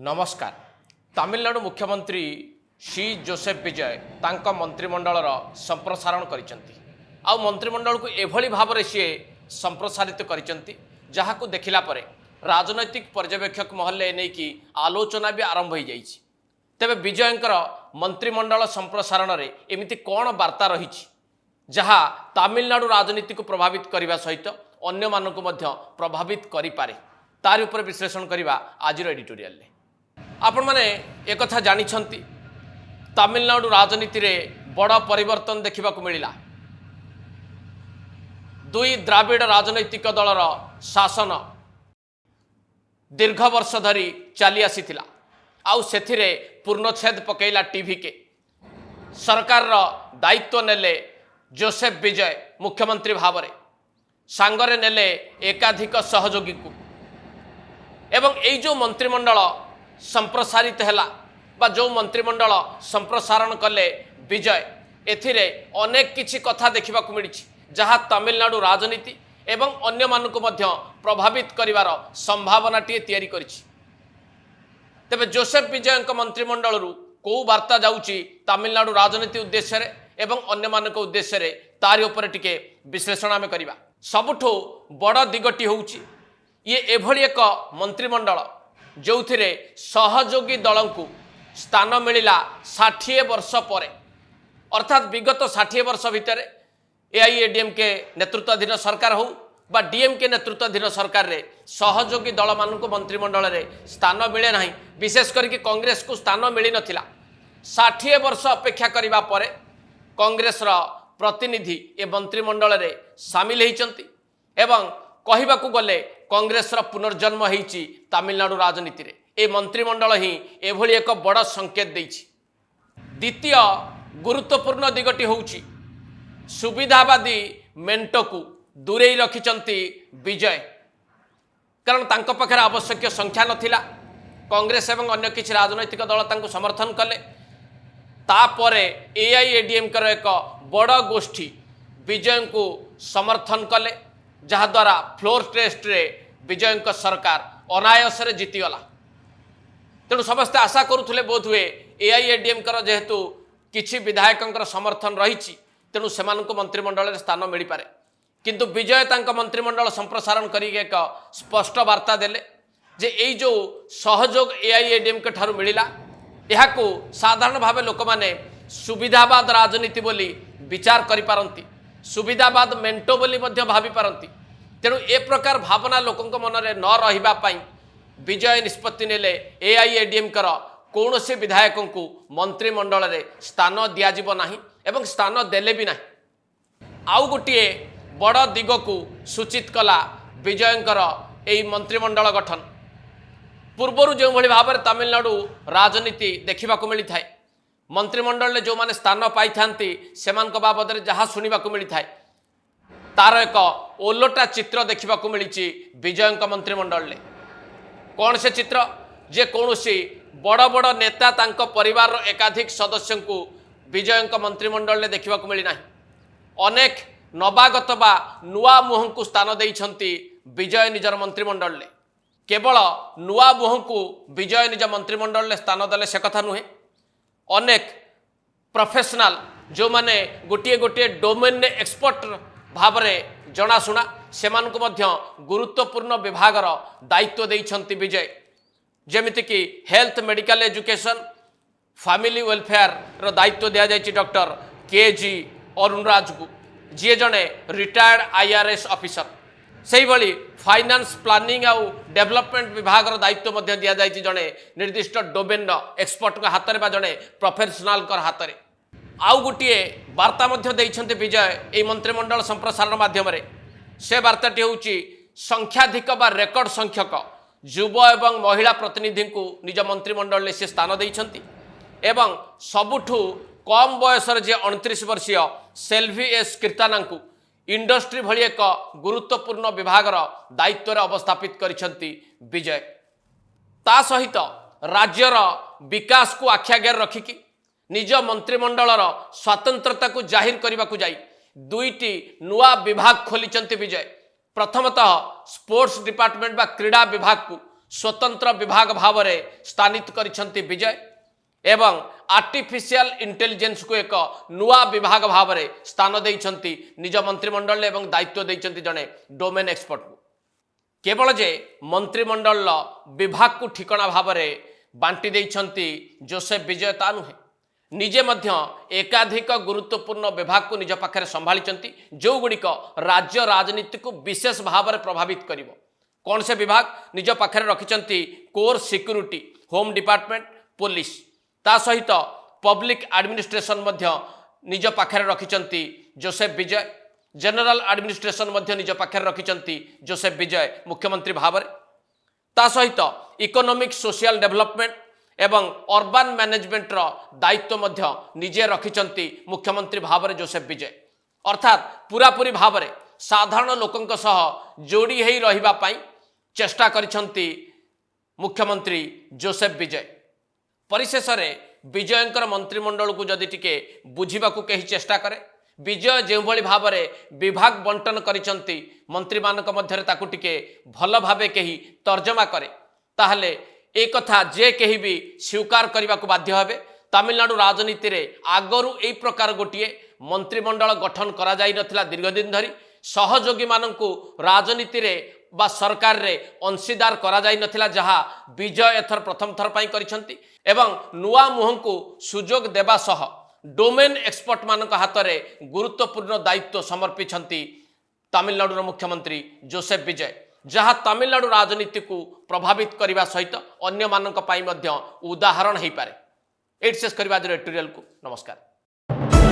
नमस्कार। तमिलनाडु मुख्यमंत्री सी जोसेफ विजय तांका मंत्रिमंडलर संप्रसारण करिसेंती। आ मंत्रिमंडल को एभली भाव सी संप्रसारित करिसेंती जहां देखिला परे राजनैतिक पर्यवेक्षक महल ने की आलोचना भी आरंभ हो जाइछि। तेबे विजयंकर मंत्रिमंडल संप्रसारण रे एमिति कौन वार्ता रही जहाँ तमिलनाडु राजनीति को प्रभावित करने सहित अन्य मानक मध्य प्रभावित करि पारे तार उपर विश्लेषण करवा आज एडिटोरियल रे। आपण माने एक कथा जानिछंती तमिलनाडु राजनीति रे बड़ परिवर्तन देखा मिला। दुई द्राविड़ राजनैतिक दलर शासन दीर्घ वर्ष धरी चली आसीथिला। आउ सेथिरे पूर्णछेद पकेला टीवी के सरकार रो दायित्व नेले जोसेफ विजय मुख्यमंत्री भाव में सांगरे नेले एकाधिक सहयोगी को एवं एई जो मंत्रिमंडल संप्रसारित हैला बा जो मंत्रिमंडल संप्रसारण कले विजय एथिरे अनेक किछि कथा देखा मिली जहाँ तमिलनाडु राजनीति एवं अन्य मानक मध्य प्रभावित करिवार संभावना तैयारी करिछि। तेबे जोसेफ विजय मंत्रिमंडल को वार्ता जाउछि तमिलनाडु राजनीति उद्देश्य रे एवं अन्य मानक उद्देश्य रे तारि उपर टिके विश्लेषण आमे करिबा। सबुठो बड़ दिगटी होउछि ये एभली एक मंत्रिमंडल जो थिरे सहयोगी दल को स्थान मिलिला 60 वर्ष परे, अर्थात विगत 60 वर्ष भितर एआईएडीएमके नेतृत्वाधीन सरकार हो बा डीएमके नेतृत्वाधीन सरकार रे सहयोगी दल मानक मंत्रिमंडल रे स्थान मिले नहीं। विशेष करके कांग्रेस को स्थान मिली नथिला। 60 वर्ष अपेक्षा करिबा परे कांग्रेस रा प्रतिनिधि ए मंत्रिमंडल रे शामिल होइचंती एवं कहिबाकू गले कांग्रेस रा पुनर्जन्म होइची तमिलनाडु राजनीति रे। ए मंत्रिमंडल ही एभली एक बड़ संकेत देइछि। द्वितीय गुरुत्वपूर्ण दिगटी होउची सुविधावादी मेंटो को दूरे रखिचंती विजय, कारण तांको पाखरे आवश्यक संख्या नथिला। कांग्रेस एवं अन्य किछि राजनैतिक दल तांको समर्थन कले। तापरे एआईएडीएम कर एक बड़ गोष्ठी विजय को समर्थन कले जहा द्वारा फ्लोर टेस्ट रे विजय सरकार अनायास जीतीगला। तेणु समस्ते आशा करुले बोध हुए एआईएडीएम कर जेहेतु किछि विधायक समर्थन रही तेणु से मंत्रिमंडल रे स्थान मिल पारे। किंतु विजय तांका मंत्रिमंडल संप्रसारण करी एक स्पष्ट वार्ता देले जे एई जो सहयोग एआईएडीएम के ठारू मिलिला यहाकू साधारण भाव लोक माने सुविधावाद राजनीति बोली विचार करि पारंती, सुविधावाद मेंटो बोली मध्य भावी पारंती। तेणु ए प्रकार भावना लोकंक मनरे न रहिबा पई विजय निष्पत्ति नेले एआईएडीएम कर कौनसी विधायक को मंत्रिमंडल रे स्थान दियाजिबो नाही एवं स्थान देले भी नाही। आउ गोटे बड़ दिग को सूचित कला विजयंकर एई मंत्रिमंडल गठन। पूर्वर जो भली भाव में तमिलनाडु राजनीति देखा मिली थाए मंत्रिमंडल में जो माने स्थान पाई थांती सेमान को बाबद रे जहाँ सुनिबा को मिली थाए तार एक ओलोटा चित्र देखा मिली विजयंक मंत्रिमंडल ले। कौन से चित्र जे कौनसी बड़ बड़ नेता तांको परिवार एकाधिक सदस्य को विजयंक मंत्रिमंडल में देखा मिली ना। अनेक नवागत बा नुआ मुह को स्थान देइछंती विजय निजर मंत्रिमंडल ले। केवल नुआ मुह को विजय निज मंत्रिमंडल में स्थान देले से कथा नुहे। अनेक प्रोफेशनल जो माने गोटे गोटे डोमेन एक्सपर्ट भाव में जनाशुना से गुरुत्वपूर्ण विभागर दायित्व देइछंती विजय, जेमिति कि health medical education family welfare रो दायित्व दिया जायछि डॉक्टर के.जी. अरुणराज को जी जड़े रिटायर्ड आईआरएस ऑफिसर। से ही भली फाइनेंस प्लानिंग आउ डेवलपमेंट विभाग दायित्व दिया जायछि जड़े निर्दिष्ट डोमेन एक्सपर्ट का हाथ में जड़े प्रोफेशनल हाथ में। आउ गोटे वार्ता देइछन्ते विजय ए मंत्रिमंडल संप्रसारण माध्यम से वार्ताटी होउछि संख्याधिक बा रेकर्ड संख्यक युव एवं महिला प्रतिनिधि को निज मंत्रिमंडल से स्थान देइछन्ती एवं सबुठु कम बयस जे 29 वर्षीय सेल्वी एस कीर्ताना को इंडस्ट्री भली एक गुरुत्वपूर्ण विभागर दायित्व अवस्थापित करिछन्ती विजय। ता सहित राज्यर विकास को आख्यागर रखिकी निज मंत्रिमंडलर स्वतंत्रता को जाहिर करने को जाई दुईटी नुआ विभाग खोली विजय। प्रथमतः स्पोर्ट्स डिपार्टमेंट बा क्रीड़ा विभाग को स्वतंत्र विभाग भाव में स्थानित करिसेंति विजय एवं आर्टिफिशियल इंटेलिजेंस को एक नुआ विभाग भाव में स्थान देइछंती निज मंत्रिमंडल एवं दायित्व देइछंती जने डोमेन एक्सपर्ट को। केवल जे मंत्रिमंडल विभाग को ठिकाना भाव में बांटी देइछंती जोसेफ विजय ता नुहे, निजे मध्य एकाधिक गुरुत्वपूर्ण विभाग को निज पाखे संभाली जो गुड़िक राज्य राजनीति को विशेष भाव में प्रभावित करिवो। कौन से विभाग निज पाखे रखिछंती core security, home department, police, ता सहित पब्लिक एडमिनिस्ट्रेशन मध्य निज पाखे रखिछंती जोसेफ विजय, जनरल एडमिनिस्ट्रेशन मध्य निज पाखे रखिछंती जोसेफ विजय मुख्यमंत्री भाव में, ता सहित इकोनॉमिक सोशल डेवलपमेंट एवं अर्बन मैनेजमेंट रो दायित्व मध्य निजे रखिछंती मुख्यमंत्री भाव में जोसेफ विजय। अर्थात पूरापूरी भाव में साधारण लोकंक सह जोड़ी हेई रहिबा पई चेष्टा करिछंती मुख्यमंत्री जोसेफ विजय। परिशेष विजयंकर मंत्रिमंडल को जदि टिके बुझिबाकू कही चेष्टा करे, विजय जो भली भाव में विभाग बंटन करिछंती मंत्री मानक मध्यरे ताकू टिके भल भावे कही तर्जमा करे, ताहले एक कथा जे कहीं भी स्वीकार करने को बाध्य हेबे। तमिलनाडु राजनीति रे आगरू एई प्रकार गोटिए मंत्रिमंडल गठन करा जाई नथिला दीर्घ दिन धरी, सहयोगी माननकू राजनीति रे बा सरकार रे अंशीदार करा जाई नथिला, जहा विजय एथर प्रथम थर पाई करिसंती एवं नुआ मुहं को सुजोग देबा सह डोमेन एक्सपर्ट मानक हाथ में गुरुत्वपूर्ण दायित्व समर्पिछंती तमिलनाडु मुख्यमंत्री जोसेफ विजय, जहाँ तमिलनाडु राजनीति को प्रभावित करने सहित अन्य मानक पाई मध्य उदाहरण हो पारे। एट शेष करवा एडिटोरियल को नमस्कार।